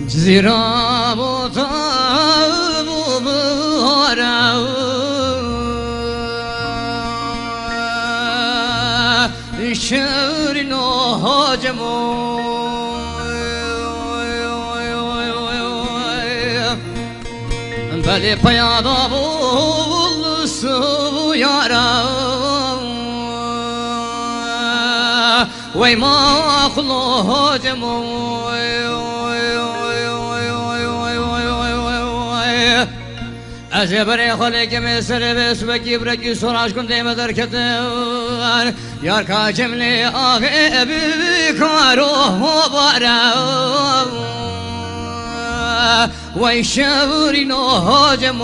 جزيرة بطاب وبهارة الشعر نهاجم بلي بياض بالصبو يارا ويما خلو هاجم أزبري خليك مسر بس بكي بركي سراج كنت مدر كتان يار كاجم لي آغي بكارو مبارا ويشاوري نهاجم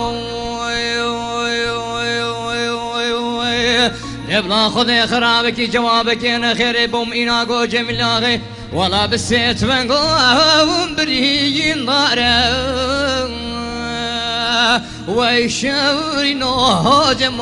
نبلا خذي خرابك جوابك انا خير بوم انا قو جميل آغي ولا بسيت بنقوم بريين دارا ويشاوري نهاجم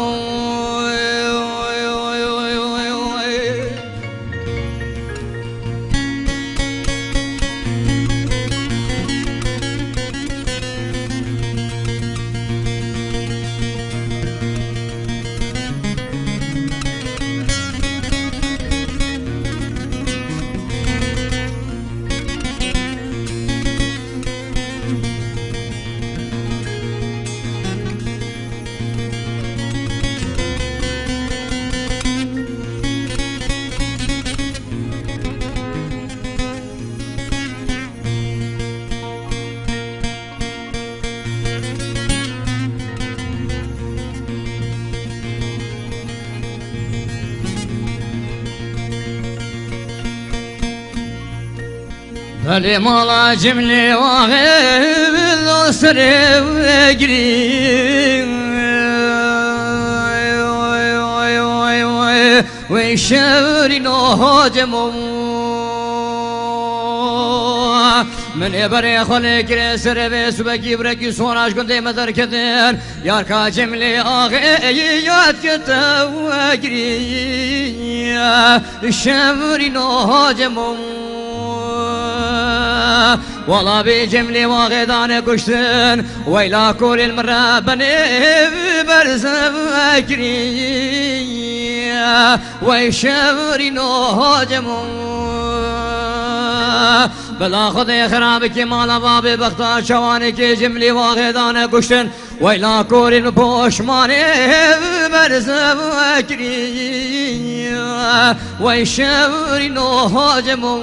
بلي مالا جملي واغيب الأسر وقريب ويشاوري نهاجم من يبري خليك رسر بس بكي بركي سوناش كنت مدر كتير يار كاجم لي آغيات كتا وقريب الشاوري نهاجم والله بجملي واغدان كشتن ويلا كل المرة بني برزم أكري ويشاوري نهاجم بلا خذي خرابك مالا بابي بختار شوانك جملي واغدان كشتن ويلا كل البوش ماني برزم أكري ويشاوري نهاجم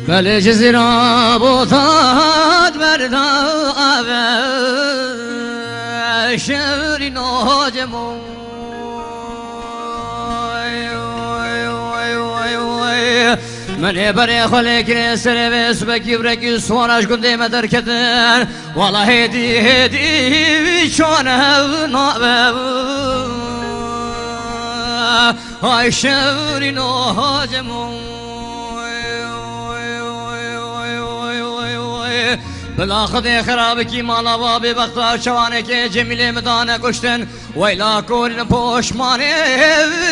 بل جزيرة بوطات برداب شعري نهاجم من يبري خليك رسر بس بكي بركي سواناش كنت مدر كتن والله هدي شوانا نابب هاي شعري نهاجم بلا خذي خرابك مالا بابي بختار شوانك جميل مدانا كشتن ويلا كل بوش ماني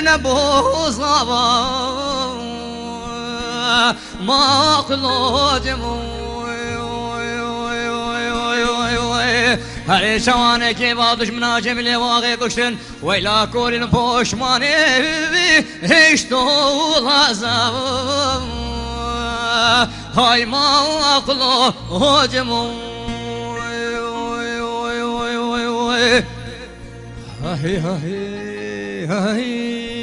نبوز غابا ما قلوجم هري شوانك بادش منا جميل واغي كشتن ويلا كل بوش ماني هشتو لازم هاي ما أقله هجم هي هي هي